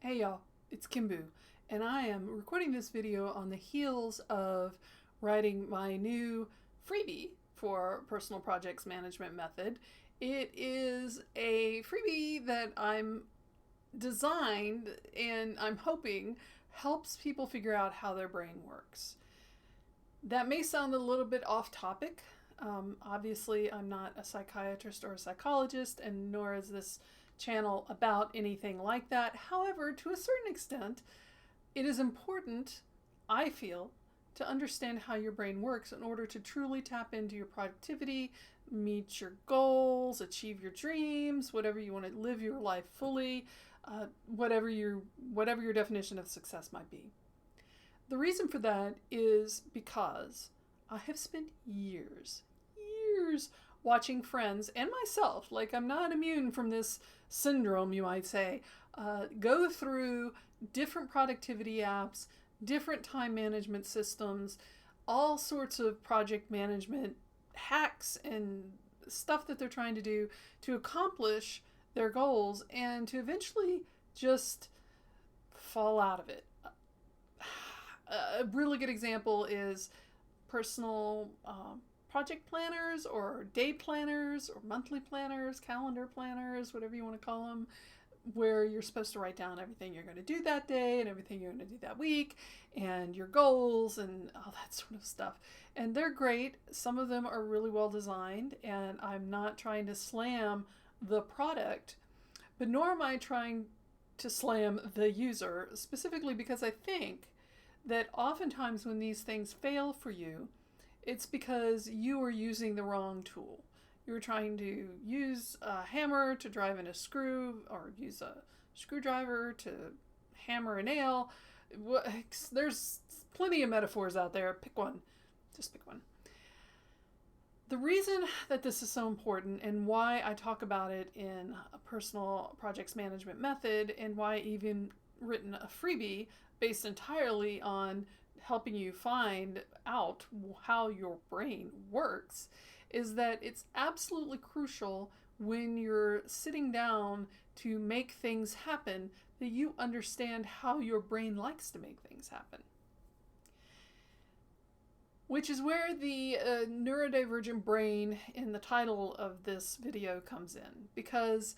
Hey y'all, it's KimBoo, and I am recording this video on the heels of writing my new freebie for Personal Projects Management Method. It is a freebie that I'm designed and I'm hoping helps people figure out how their brain works. That may sound a little bit off topic. Obviously, I'm not a psychiatrist or a psychologist, and nor is this channel about anything like that. However, to a certain extent, it is important, I feel, to understand how your brain works in order to truly tap into your productivity, meet your goals, achieve your dreams, whatever you want to live your life fully, whatever your definition of success might be. The reason for that is because I have spent years watching friends and myself, like I'm not immune from this syndrome, you might say, go through different productivity apps, different time management systems, all sorts of project management hacks and stuff that they're trying to do to accomplish their goals and to eventually just fall out of it. A really good example is personal project planners or day planners or monthly planners, calendar planners, whatever you want to call them, where you're supposed to write down everything you're going to do that day and everything you're going to do that week and your goals and all that sort of stuff. And they're great. Some of them are really well designed, and I'm not trying to slam the product, but nor am I trying to slam the user, specifically because I think that oftentimes when these things fail for you, it's because you are using the wrong tool. You're trying to use a hammer to drive in a screw, or use a screwdriver to hammer a nail. There's plenty of metaphors out there. Pick one. Just pick one. The reason that this is so important and why I talk about it in a Personal Projects Management Method, and why I even written a freebie based entirely on helping you find out how your brain works, is that it's absolutely crucial when you're sitting down to make things happen that you understand how your brain likes to make things happen. Which is where the neurodivergent brain in the title of this video comes in, because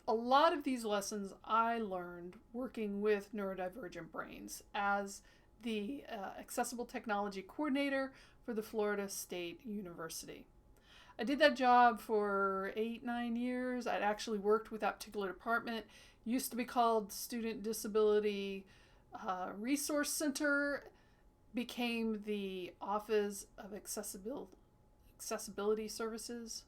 a lot of these lessons I learned working with neurodivergent brains as the Accessible Technology Coordinator for the Florida State University. I did that job for 8-9 years. I'd actually worked with that particular department. It used to be called Student Disability Resource Center, became the Office of Accessibility Services.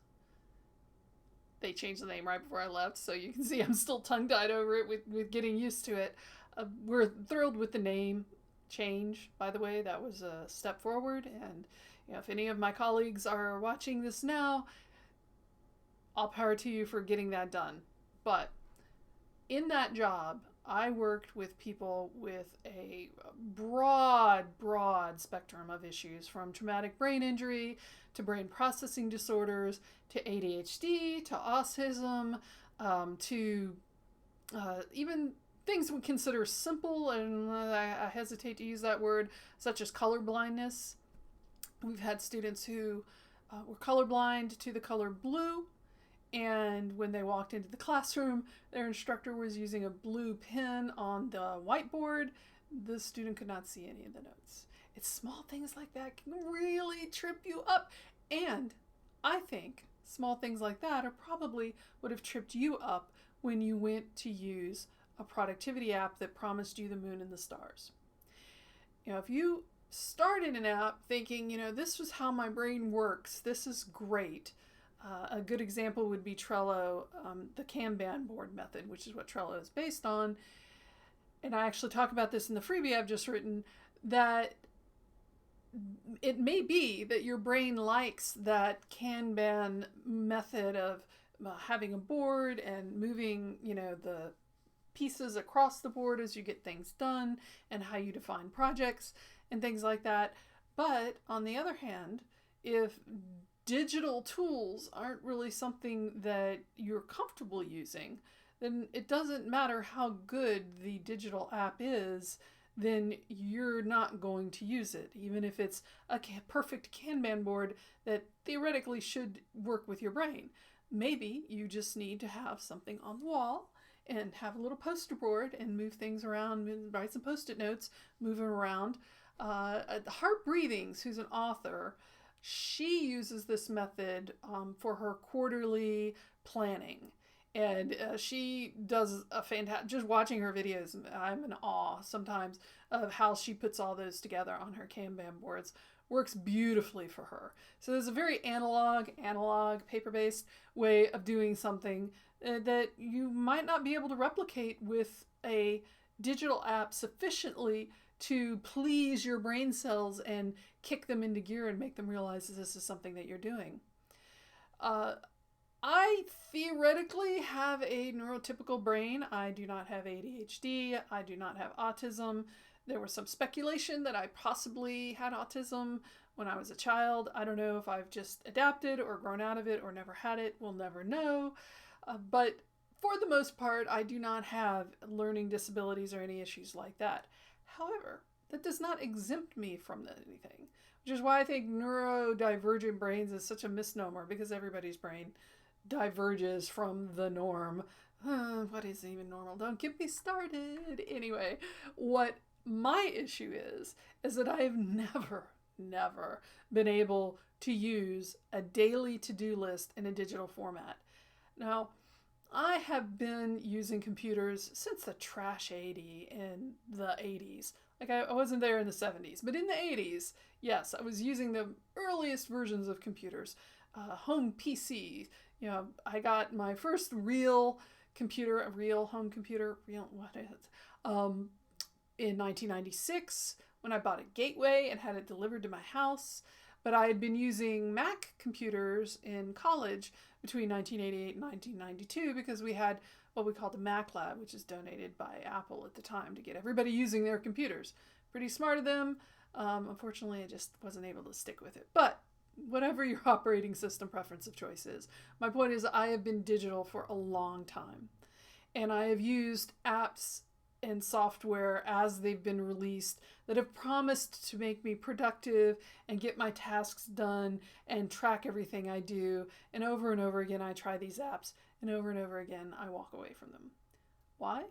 They changed the name right before I left, so you can see I'm still tongue-tied over it with getting used to it. We're thrilled with the name change, by the way. That was a step forward, and if any of my colleagues are watching this now, all power to you for getting that done. But in that job, I worked with people with a broad spectrum of issues, from traumatic brain injury to brain processing disorders to ADHD to autism, to even things we consider simple, and I hesitate to use that word, such as color blindness. We've had students who were colorblind to the color blue, and when they walked into the classroom, their instructor was using a blue pen on the whiteboard. The student could not see any of the notes. It's small things like that can really trip you up, and I think small things like that are probably what have tripped you up when you went to use a productivity app that promised you the moon and the stars. If you started an app thinking, this was how my brain works, this is great. A good example would be Trello, the Kanban board method, which is what Trello is based on. And I actually talk about this in the freebie I've just written, that it may be that your brain likes that Kanban method of having a board and moving, the pieces across the board as you get things done, and how you define projects and things like that. But on the other hand, if digital tools aren't really something that you're comfortable using, then it doesn't matter how good the digital app is, then you're not going to use it, even if it's a perfect Kanban board that theoretically should work with your brain. Maybe you just need to have something on the wall and have a little poster board and move things around, write some post-it notes, move them around. Heart Breathings, who's an author, she uses this method for her quarterly planning. And she does a fantastic, just watching her videos, I'm in awe sometimes of how she puts all those together on her Kanban boards. Works beautifully for her. So there's a very analog, paper-based way of doing something that you might not be able to replicate with a digital app sufficiently to please your brain cells and kick them into gear and make them realize that this is something that you're doing. I theoretically have a neurotypical brain. I do not have ADHD. I do not have autism. There was some speculation that I possibly had autism when I was a child. I don't know if I've just adapted or grown out of it or never had it. We'll never know. But for the most part, I do not have learning disabilities or any issues like that. However, that does not exempt me from anything, which is why I think neurodivergent brains is such a misnomer, because everybody's brain diverges from the norm. What is even normal? Don't get me started. Anyway, what my issue is that I have never been able to use a daily to-do list in a digital format. Now, I have been using computers since the trash 80 in the 80s. Like, I wasn't there in the 70s, but in the 80s, yes, I was using the earliest versions of computers. Home PC. You know, I got my first real computer, a real home computer, in 1996 when I bought a Gateway and had it delivered to my house. But I had been using Mac computers in college between 1988 and 1992 because we had what we called the Mac Lab, which is donated by Apple at the time to get everybody using their computers. Pretty smart of them. Unfortunately, I just wasn't able to stick with it. But whatever your operating system preference of choice is, my point is I have been digital for a long time. And I have used apps and software as they've been released that have promised to make me productive and get my tasks done and track everything I do. And over again, I try these apps, and over again, I walk away from them. Why?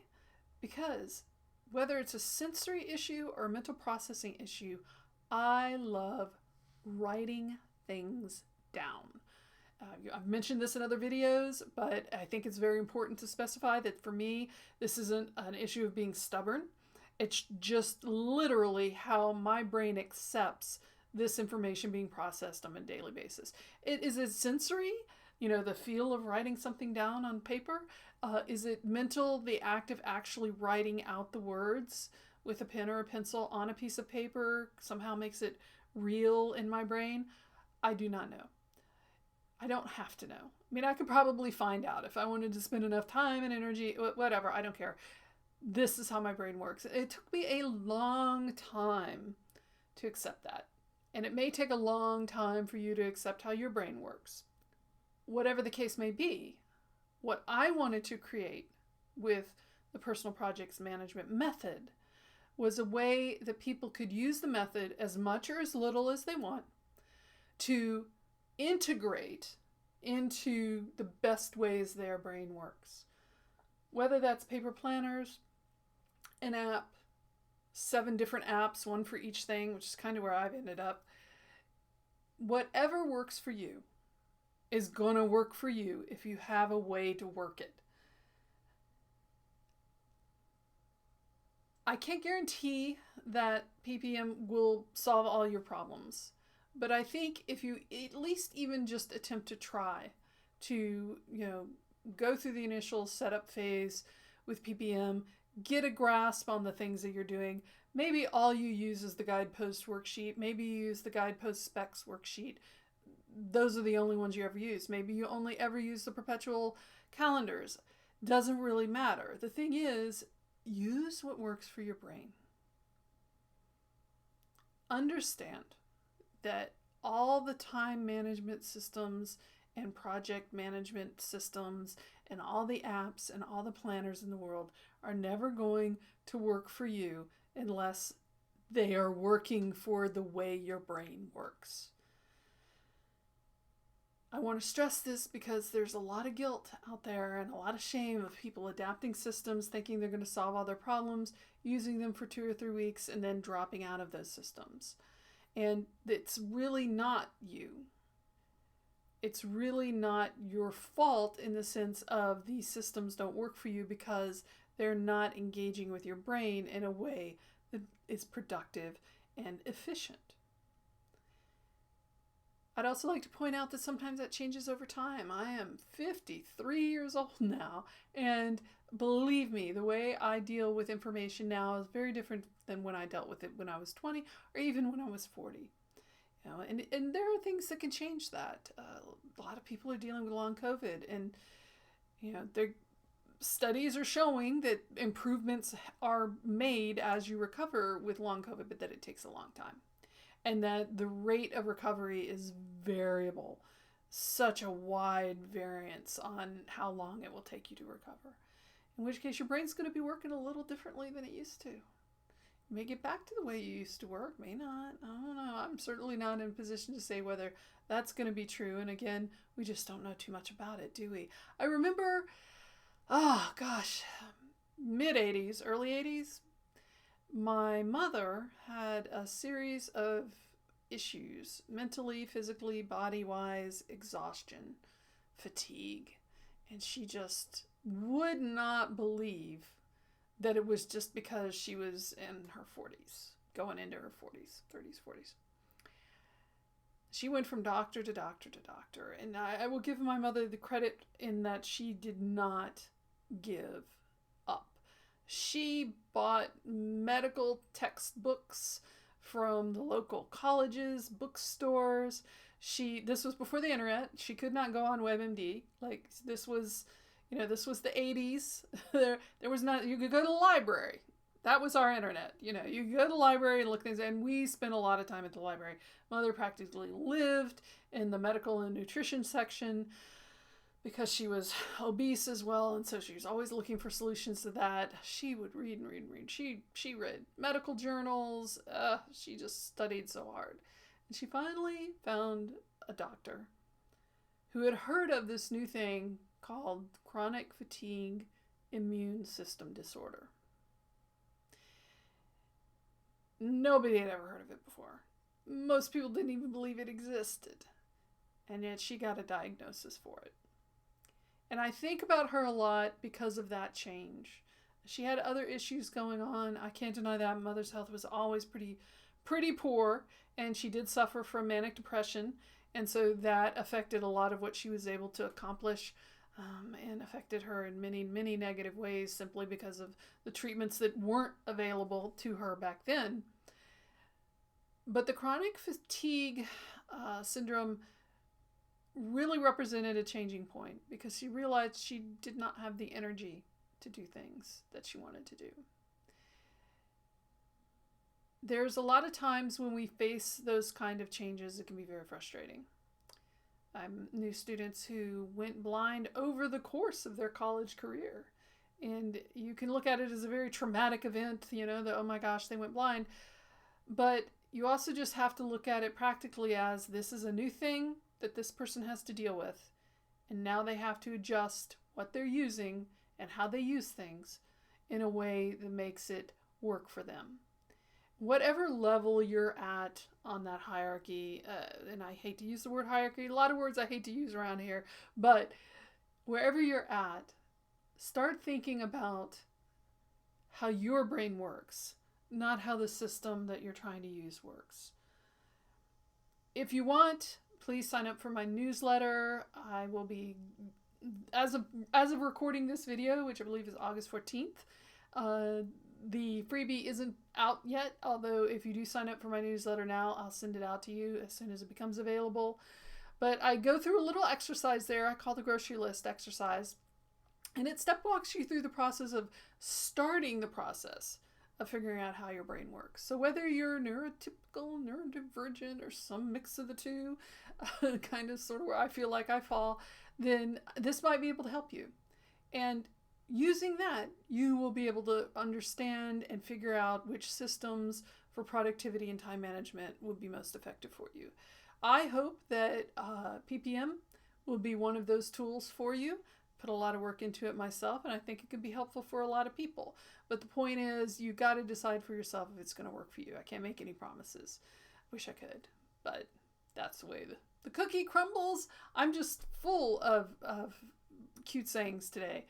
Because whether it's a sensory issue or a mental processing issue, I love writing things down. I've mentioned this in other videos, but I think it's very important to specify that for me, this isn't an issue of being stubborn. It's just literally how my brain accepts this information being processed on a daily basis. Is it sensory? You know, the feel of writing something down on paper? Is it mental, the act of actually writing out the words with a pen or a pencil on a piece of paper somehow makes it real in my brain? I do not know. I don't have to know. I mean, I could probably find out if I wanted to spend enough time and energy, whatever, I don't care. This is how my brain works. It took me a long time to accept that. And it may take a long time for you to accept how your brain works. Whatever the case may be, what I wanted to create with the personal projects management method was a way that people could use the method as much or as little as they want to integrate into the best ways their brain works. Whether that's paper planners, an app, 7 different apps, one for each thing, which is kind of where I've ended up. Whatever works for you is going to work for you if you have a way to work it. I can't guarantee that PPM will solve all your problems. But I think if you at least even just attempt to try to, go through the initial setup phase with PPM, get a grasp on the things that you're doing. Maybe all you use is the guidepost worksheet. Maybe you use the guidepost specs worksheet. Those are the only ones you ever use. Maybe you only ever use the perpetual calendars. Doesn't really matter. The thing is, use what works for your brain. Understand that all the time management systems and project management systems and all the apps and all the planners in the world are never going to work for you unless they are working for the way your brain works. I want to stress this because there's a lot of guilt out there and a lot of shame of people adapting systems, thinking they're going to solve all their problems, using them for 2 or 3 weeks, and then dropping out of those systems. And it's really not you. It's really not your fault in the sense of these systems don't work for you because they're not engaging with your brain in a way that is productive and efficient. I'd also like to point out that sometimes that changes over time. I am 53 years old now, and believe me, the way I deal with information now is very different than when I dealt with it when I was 20 or even when I was 40. You know, and there are things that can change that. A lot of people are dealing with long COVID, and you know, their studies are showing that improvements are made as you recover with long COVID, but that it takes a long time. And that the rate of recovery is variable, such a wide variance on how long it will take you to recover. In which case your brain's going to be working a little differently than it used to. You may get back to the way you used to work, may not. I don't know. I'm certainly not in a position to say whether that's going to be true. And again, we just don't know too much about it, do we? I remember, mid-80s, early 80s, my mother had a series of issues, mentally, physically, body-wise, exhaustion, fatigue, and she just would not believe that it was just because she was in her 40s, going into her 40s, 30s, 40s. She went from doctor to doctor to doctor, and I will give my mother the credit in that she did not give up. She bought medical textbooks from the local colleges, bookstores. This was before the internet. She could not go on WebMD. Like this was the 80s. There was not, you could go to the library. That was our internet. You could go to the library and look things, and we spent a lot of time at the library. Mother practically lived in the medical and nutrition section, because she was obese as well, and so she was always looking for solutions to that. She would read and read and read. She read medical journals. She just studied so hard. And she finally found a doctor who had heard of this new thing called chronic fatigue immune system disorder. Nobody had ever heard of it before. Most people didn't even believe it existed. And yet she got a diagnosis for it. And I think about her a lot because of that change. She had other issues going on. I can't deny that. Mother's health was always pretty poor, and she did suffer from manic depression, and so that affected a lot of what she was able to accomplish, and affected her in many, many negative ways simply because of the treatments that weren't available to her back then. But the chronic fatigue syndrome really represented a changing point because she realized she did not have the energy to do things that she wanted to do. There's a lot of times when we face those kind of changes, it can be very frustrating. I knew students who went blind over the course of their college career. And you can look at it as a very traumatic event, that, oh my gosh, they went blind. But you also just have to look at it practically as this is a new thing that this person has to deal with. And now they have to adjust what they're using and how they use things in a way that makes it work for them. Whatever level you're at on that hierarchy, and I hate to use the word hierarchy, a lot of words I hate to use around here, but wherever you're at, start thinking about how your brain works, not how the system that you're trying to use works. If you want, please sign up for my newsletter. I will be, as of recording this video, which I believe is August 14th, the freebie isn't out yet, although if you do sign up for my newsletter now, I'll send it out to you as soon as it becomes available. But I go through a little exercise there I call the grocery list exercise, and it step walks you through the process of starting the process of figuring out how your brain works. So whether you're neurotypical, neurodivergent, or some mix of the two, kind of sort of where I feel like I fall, then this might be able to help you. And using that, you will be able to understand and figure out which systems for productivity and time management would be most effective for you. I hope that PPM will be one of those tools for you. Put a lot of work into it myself, and I think it could be helpful for a lot of people. But the point is, you got to decide for yourself if it's going to work for you. I can't make any promises. Wish I could, but that's the way the cookie crumbles. I'm just full of cute sayings today.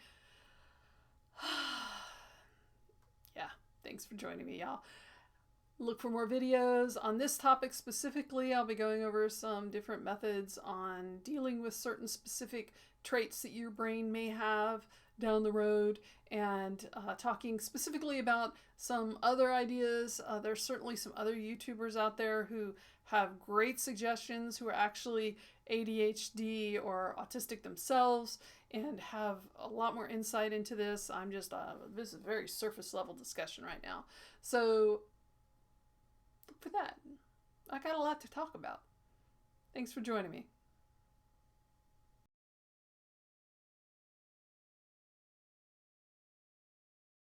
Yeah, thanks for joining me, y'all. Look for more videos on this topic specifically. I'll be going over some different methods on dealing with certain specific traits that your brain may have down the road, and talking specifically about some other ideas. There's certainly some other YouTubers out there who have great suggestions, who are actually ADHD or autistic themselves and have a lot more insight into this. I'm just, this is a very surface level discussion right now. So look for that. I got a lot to talk about. Thanks for joining me.